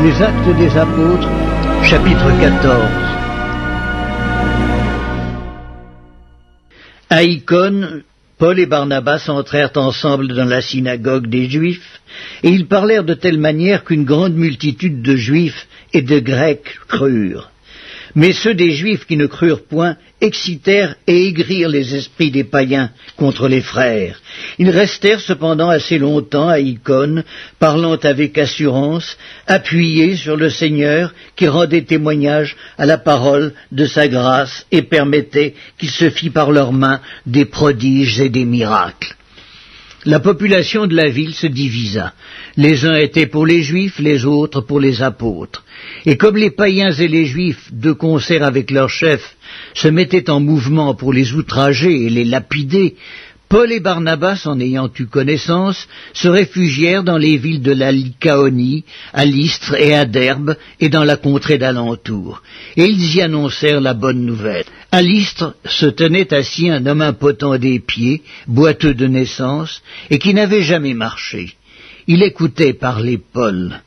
Les Actes des Apôtres, chapitre 14. À Icône, Paul et Barnabas entrèrent ensemble dans la synagogue des Juifs, et ils parlèrent de telle manière qu'une grande multitude de Juifs et de Grecs crurent. Mais ceux des Juifs qui ne crurent point excitèrent et aigrirent les esprits des païens contre les frères. Ils restèrent cependant assez longtemps à Icône, parlant avec assurance, appuyés sur le Seigneur qui rendait témoignage à la parole de sa grâce et permettait qu'il se fît par leurs mains des prodiges et des miracles. La population de la ville se divisa. Les uns étaient pour les Juifs, les autres pour les apôtres. Et comme les païens et les Juifs, de concert avec leurs chefs, se mettaient en mouvement pour les outrager et les lapider, Paul et Barnabas, en ayant eu connaissance, se réfugièrent dans les villes de la Lycaonie, à Lystre et à Derbe, et dans la contrée d'alentour. Et ils y annoncèrent la bonne nouvelle. À Lystre se tenait assis un homme impotent des pieds, boiteux de naissance, et qui n'avait jamais marché. Il écoutait parler Paul.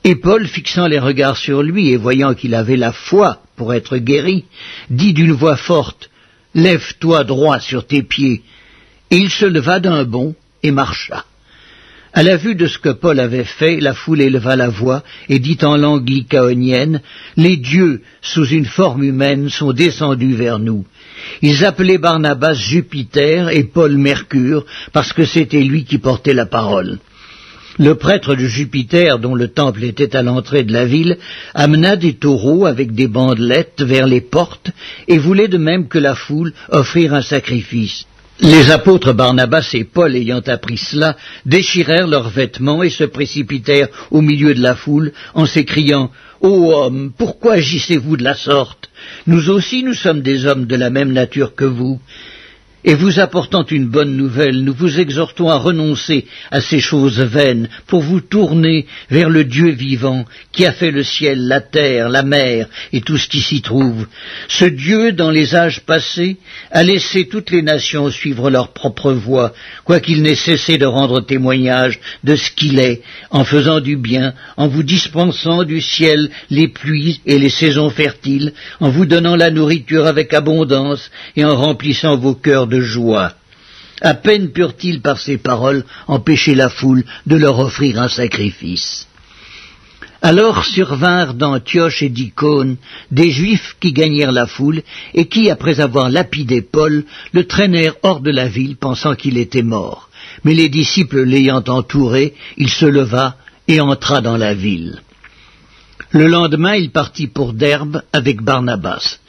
Et Paul, fixant les regards sur lui et voyant qu'il avait la foi pour être guéri, dit d'une voix forte, « Lève-toi droit sur tes pieds !» Et il se leva d'un bond et marcha. À la vue de ce que Paul avait fait, la foule éleva la voix et dit en langue lycaonienne, « Les dieux, sous une forme humaine, sont descendus vers nous. » Ils appelaient Barnabas Jupiter et Paul Mercure, parce que c'était lui qui portait la parole. Le prêtre de Jupiter, dont le temple était à l'entrée de la ville, amena des taureaux avec des bandelettes vers les portes et voulait de même que la foule offrir un sacrifice. Les apôtres Barnabas et Paul, ayant appris cela, déchirèrent leurs vêtements et se précipitèrent au milieu de la foule en s'écriant « Ô hommes, pourquoi agissez-vous de la sorte? Nous aussi nous sommes des hommes de la même nature que vous. » Et vous apportant une bonne nouvelle, nous vous exhortons à renoncer à ces choses vaines pour vous tourner vers le Dieu vivant qui a fait le ciel, la terre, la mer et tout ce qui s'y trouve. Ce Dieu, dans les âges passés, a laissé toutes les nations suivre leur propre voie, quoiqu'il n'ait cessé de rendre témoignage de ce qu'il est, en faisant du bien, en vous dispensant du ciel les pluies et les saisons fertiles, en vous donnant la nourriture avec abondance et en remplissant vos cœurs de joie. À peine purent-ils par ces paroles empêcher la foule de leur offrir un sacrifice. Alors survinrent d'Antioche et d'Icône des Juifs qui gagnèrent la foule et qui, après avoir lapidé Paul, le traînèrent hors de la ville pensant qu'il était mort. Mais les disciples l'ayant entouré, il se leva et entra dans la ville. Le lendemain, il partit pour Derbe avec Barnabas.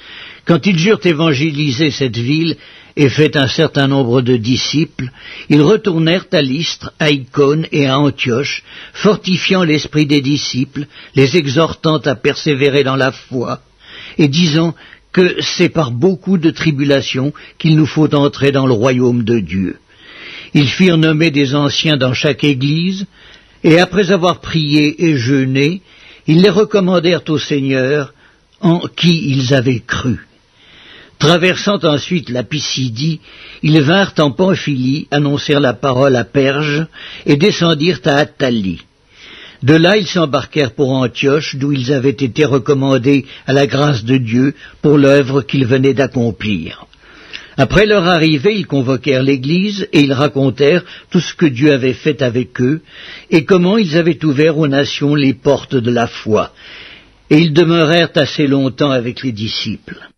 Quand ils eurent évangélisé cette ville et fait un certain nombre de disciples, ils retournèrent à Lystre, à Icône et à Antioche, fortifiant l'esprit des disciples, les exhortant à persévérer dans la foi, et disant que c'est par beaucoup de tribulations qu'il nous faut entrer dans le royaume de Dieu. Ils firent nommer des anciens dans chaque église, et après avoir prié et jeûné, ils les recommandèrent au Seigneur, en qui ils avaient cru. Traversant ensuite la Pisidie, ils vinrent en Pamphylie, annoncèrent la parole à Perge et descendirent à Attalie. De là, ils s'embarquèrent pour Antioche, d'où ils avaient été recommandés à la grâce de Dieu pour l'œuvre qu'ils venaient d'accomplir. Après leur arrivée, ils convoquèrent l'Église et ils racontèrent tout ce que Dieu avait fait avec eux et comment ils avaient ouvert aux nations les portes de la foi. Et ils demeurèrent assez longtemps avec les disciples.